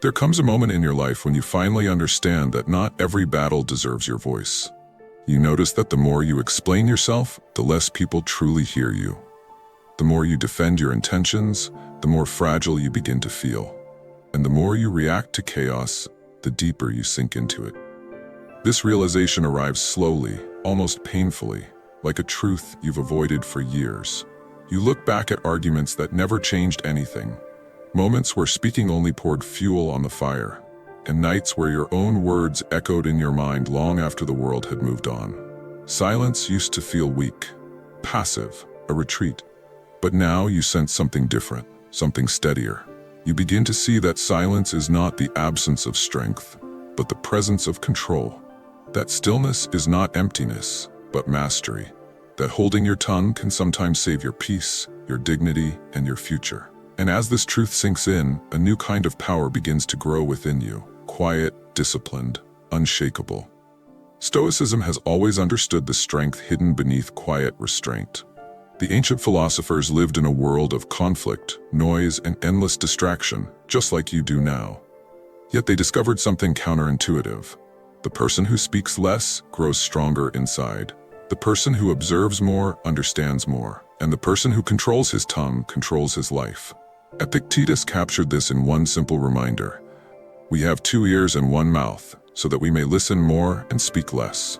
There comes a moment in your life when you finally understand that not every battle deserves your voice. You notice that the more you explain yourself, the less people truly hear you. The more you defend your intentions, the more fragile you begin to feel. And the more you react to chaos, the deeper you sink into it. This realization arrives slowly, almost painfully, like a truth you've avoided for years. You look back at arguments that never changed anything, moments where speaking only poured fuel on the fire, and nights where your own words echoed in your mind long after the world had moved on. Silence used to feel weak, passive, a retreat. But now you sense something different, something steadier. You begin to see that silence is not the absence of strength, but the presence of control. That stillness is not emptiness, but mastery. That holding your tongue can sometimes save your peace, your dignity, and your future. And as this truth sinks in, a new kind of power begins to grow within you. Quiet, disciplined, unshakable. Stoicism has always understood the strength hidden beneath quiet restraint. The ancient philosophers lived in a world of conflict, noise, and endless distraction, just like you do now. Yet they discovered something counterintuitive. The person who speaks less grows stronger inside. The person who observes more understands more. And the person who controls his tongue controls his life. Epictetus captured this in one simple reminder. We have 2 ears and 1 mouth, so that we may listen more and speak less.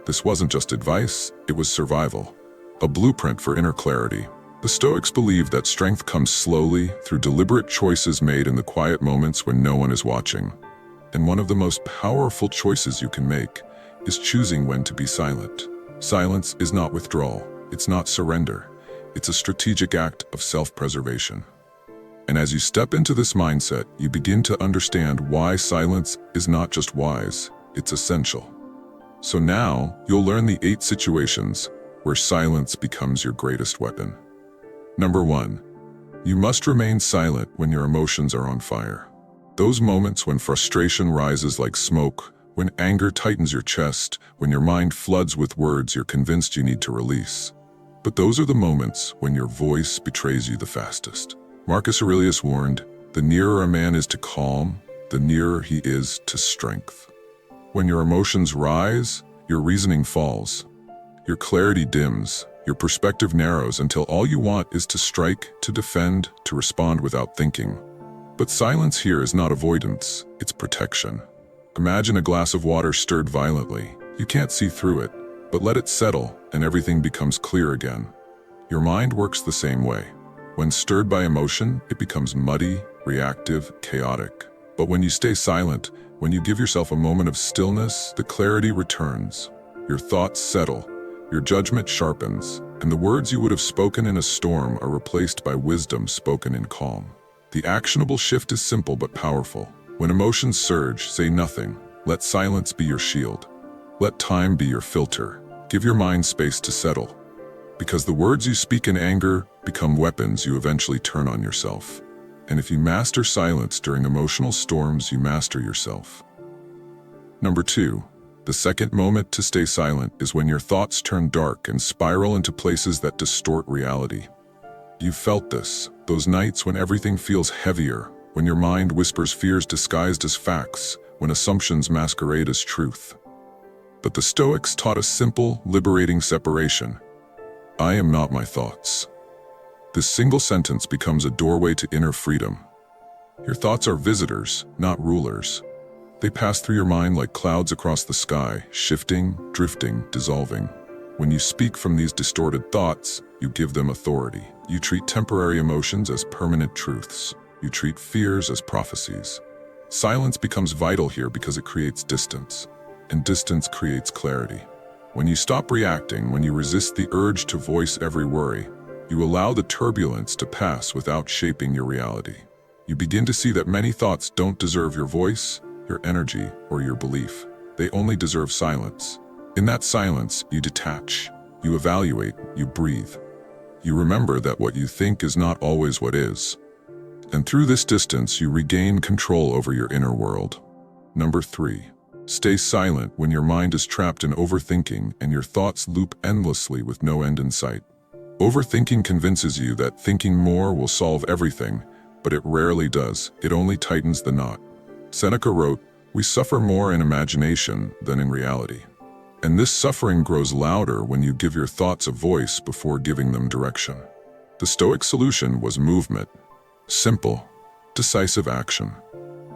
This wasn't just advice, it was survival. A blueprint for inner clarity. The Stoics believed that strength comes slowly through deliberate choices made in the quiet moments when no one is watching. And one of the most powerful choices you can make is choosing when to be silent. Silence is not withdrawal, it's not surrender. It's a strategic act of self-preservation. And as you step into this mindset, you begin to understand why silence is not just wise, it's essential. So now, you'll learn the 8 situations where silence becomes your greatest weapon. Number 1. You must remain silent when your emotions are on fire. Those moments when frustration rises like smoke, when anger tightens your chest, when your mind floods with words you're convinced you need to release. But those are the moments when your voice betrays you the fastest. Marcus Aurelius warned, "The nearer a man is to calm, the nearer he is to strength." When your emotions rise, your reasoning falls. Your clarity dims, your perspective narrows until all you want is to strike, to defend, to respond without thinking. But silence here is not avoidance, it's protection. Imagine a glass of water stirred violently. You can't see through it, but let it settle and everything becomes clear again. Your mind works the same way. When stirred by emotion, it becomes muddy, reactive, chaotic. But when you stay silent, when you give yourself a moment of stillness, the clarity returns. Your thoughts settle, your judgment sharpens, and the words you would have spoken in a storm are replaced by wisdom spoken in calm. The actionable shift is simple but powerful. When emotions surge, say nothing. Let silence be your shield. Let time be your filter. Give your mind space to settle. Because the words you speak in anger become weapons you eventually turn on yourself. And if you master silence during emotional storms, you master yourself. Number 2. The second moment to stay silent is when your thoughts turn dark and spiral into places that distort reality. You've felt this, those nights when everything feels heavier, when your mind whispers fears disguised as facts, when assumptions masquerade as truth. But the Stoics taught a simple, liberating separation. I am not my thoughts. This single sentence becomes a doorway to inner freedom. Your thoughts are visitors, not rulers. They pass through your mind like clouds across the sky, shifting, drifting, dissolving. When you speak from these distorted thoughts, you give them authority. You treat temporary emotions as permanent truths. You treat fears as prophecies. Silence becomes vital here because it creates distance, and distance creates clarity. When you stop reacting, when you resist the urge to voice every worry, you allow the turbulence to pass without shaping your reality. You begin to see that many thoughts don't deserve your voice, your energy, or your belief. They only deserve silence. In that silence, you detach, you evaluate, you breathe. You remember that what you think is not always what is. And through this distance, you regain control over your inner world. Number 3. Stay silent when your mind is trapped in overthinking and your thoughts loop endlessly with no end in sight. Overthinking convinces you that thinking more will solve everything, but it rarely does. It only tightens the knot. Seneca wrote, "We suffer more in imagination than in reality." And this suffering grows louder when you give your thoughts a voice before giving them direction. The Stoic solution was movement. Simple, decisive action.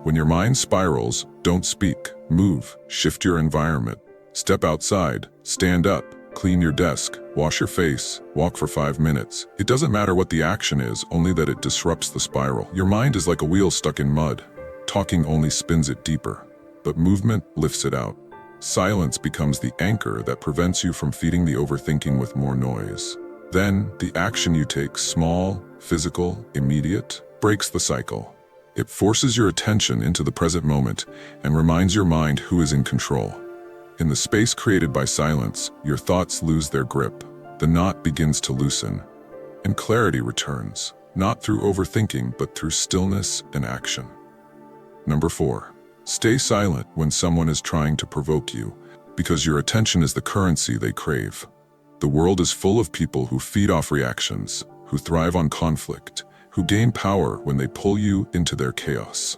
When your mind spirals, don't speak, move, shift your environment. Step outside, stand up, clean your desk, wash your face, walk for 5 minutes. It doesn't matter what the action is, only that it disrupts the spiral. Your mind is like a wheel stuck in mud. Talking only spins it deeper, but movement lifts it out. Silence becomes the anchor that prevents you from feeding the overthinking with more noise. Then, the action you take, small, physical, immediate, breaks the cycle. It forces your attention into the present moment and reminds your mind who is in control. In the space created by silence, your thoughts lose their grip. The knot begins to loosen, and clarity returns, not through overthinking, but through stillness and action. Number 4. Stay silent when someone is trying to provoke you, because your attention is the currency they crave. The world is full of people who feed off reactions, who thrive on conflict, who gain power when they pull you into their chaos.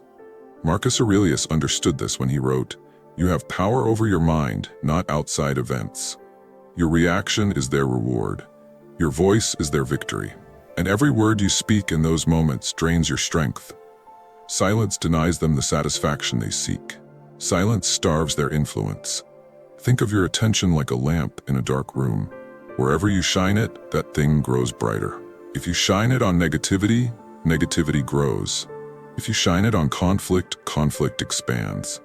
Marcus Aurelius understood this when he wrote, "You have power over your mind, not outside events. Your reaction is their reward. Your voice is their victory. And every word you speak in those moments drains your strength." Silence denies them the satisfaction they seek. Silence starves their influence. Think of your attention like a lamp in a dark room. Wherever you shine it, that thing grows brighter. If you shine it on negativity, negativity grows. If you shine it on conflict, conflict expands.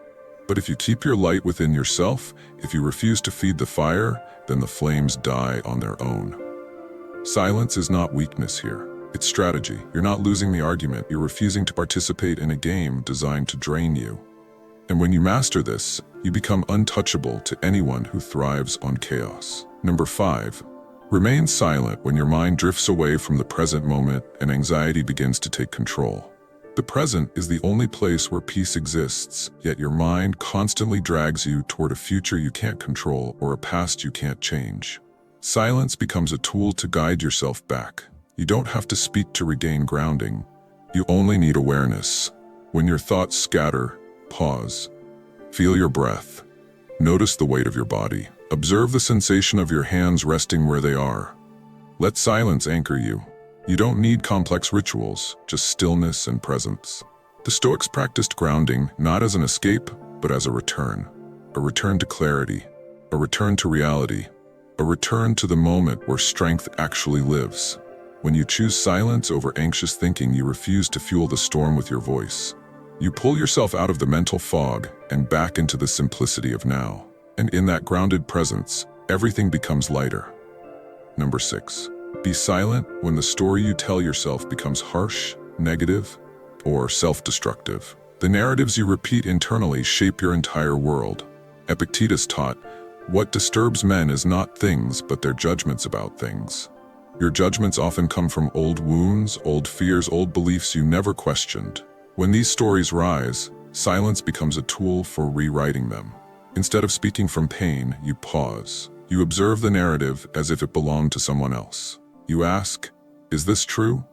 But if you keep your light within yourself, if you refuse to feed the fire, then the flames die on their own. Silence is not weakness here. It's strategy. You're not losing the argument. You're refusing to participate in a game designed to drain you. And when you master this, you become untouchable to anyone who thrives on chaos. Number 5. Remain silent when your mind drifts away from the present moment and anxiety begins to take control. The present is the only place where peace exists, yet your mind constantly drags you toward a future you can't control or a past you can't change. Silence becomes a tool to guide yourself back. You don't have to speak to regain grounding. You only need awareness. When your thoughts scatter, pause. Feel your breath. Notice the weight of your body. Observe the sensation of your hands resting where they are. Let silence anchor you. You don't need complex rituals, just stillness and presence. The Stoics practiced grounding not as an escape, but as a return to clarity, a return to reality, a return to the moment where strength actually lives. When you choose silence over anxious thinking, you refuse to fuel the storm with your voice. You pull yourself out of the mental fog and back into the simplicity of now. And in that grounded presence, everything becomes lighter. Number 6. Be silent when the story you tell yourself becomes harsh, negative, or self-destructive. The narratives you repeat internally shape your entire world. Epictetus taught, "What disturbs men is not things, but their judgments about things." Your judgments often come from old wounds, old fears, old beliefs you never questioned. When these stories rise, silence becomes a tool for rewriting them. Instead of speaking from pain, you pause. You observe the narrative as if it belonged to someone else. You ask, is this true?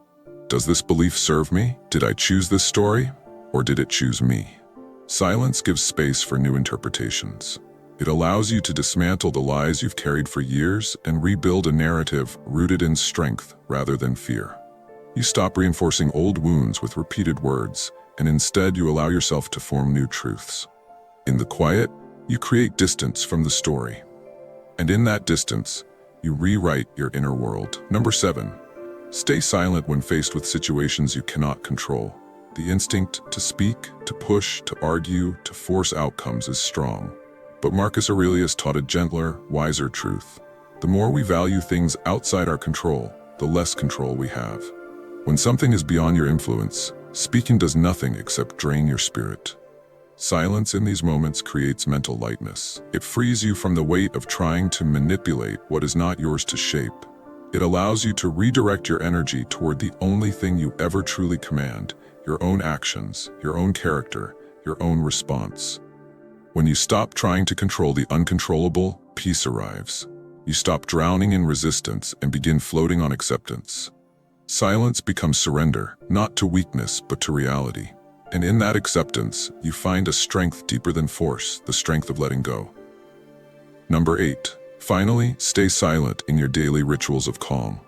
Does this belief serve me? Did I choose this story? Or did it choose me? Silence gives space for new interpretations. It allows you to dismantle the lies you've carried for years and rebuild a narrative rooted in strength rather than fear. You stop reinforcing old wounds with repeated words, and instead you allow yourself to form new truths. In the quiet, you create distance from the story. And in that distance, you rewrite your inner world. Number 7. Stay silent when faced with situations you cannot control. The instinct to speak, to push, to argue, to force outcomes is strong. But Marcus Aurelius taught a gentler, wiser truth. The more we value things outside our control, the less control we have. When something is beyond your influence, speaking does nothing except drain your spirit. Silence in these moments creates mental lightness. It frees you from the weight of trying to manipulate what is not yours to shape. It allows you to redirect your energy toward the only thing you ever truly command, your own actions, your own character, your own response. When you stop trying to control the uncontrollable, peace arrives. You stop drowning in resistance and begin floating on acceptance. Silence becomes surrender, not to weakness, but to reality. And in that acceptance, you find a strength deeper than force, the strength of letting go. Number 8. Finally, stay silent in your daily rituals of calm.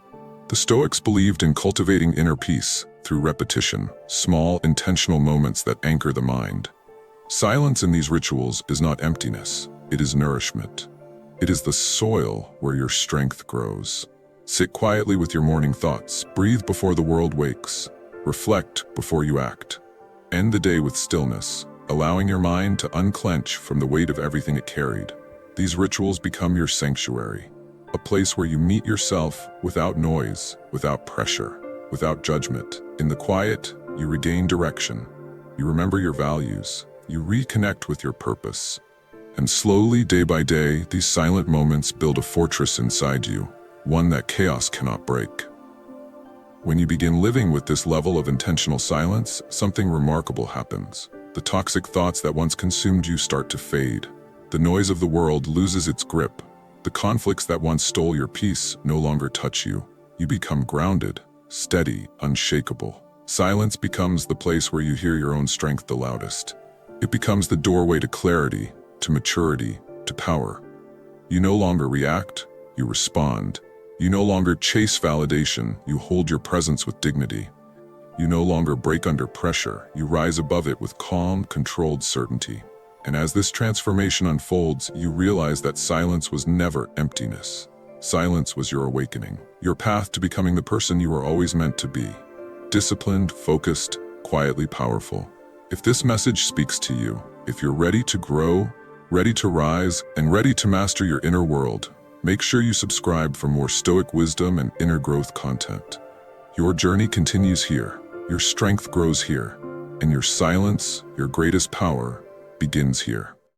The Stoics believed in cultivating inner peace through repetition, small, intentional moments that anchor the mind. Silence in these rituals is not emptiness, it is nourishment. It is the soil where your strength grows. Sit quietly with your morning thoughts, breathe before the world wakes, reflect before you act. End the day with stillness, allowing your mind to unclench from the weight of everything it carried. These rituals become your sanctuary, a place where you meet yourself without noise, without pressure, without judgment. In the quiet, you regain direction. You remember your values. You reconnect with your purpose. And slowly, day by day, these silent moments build a fortress inside you, one that chaos cannot break. When you begin living with this level of intentional silence, something remarkable happens. The toxic thoughts that once consumed you start to fade. The noise of the world loses its grip. The conflicts that once stole your peace no longer touch you. You become grounded, steady, unshakable. Silence becomes the place where you hear your own strength the loudest. It becomes the doorway to clarity, to maturity, to power. You no longer react, you respond. You no longer chase validation, you hold your presence with dignity. You no longer break under pressure, you rise above it with calm, controlled certainty. And as this transformation unfolds, you realize that silence was never emptiness. Silence was your awakening, your path to becoming the person you were always meant to be. Disciplined, focused, quietly powerful. If this message speaks to you, if you're ready to grow, ready to rise, and ready to master your inner world, make sure you subscribe for more Stoic wisdom and inner growth content. Your journey continues here, your strength grows here, and your silence, your greatest power, begins here.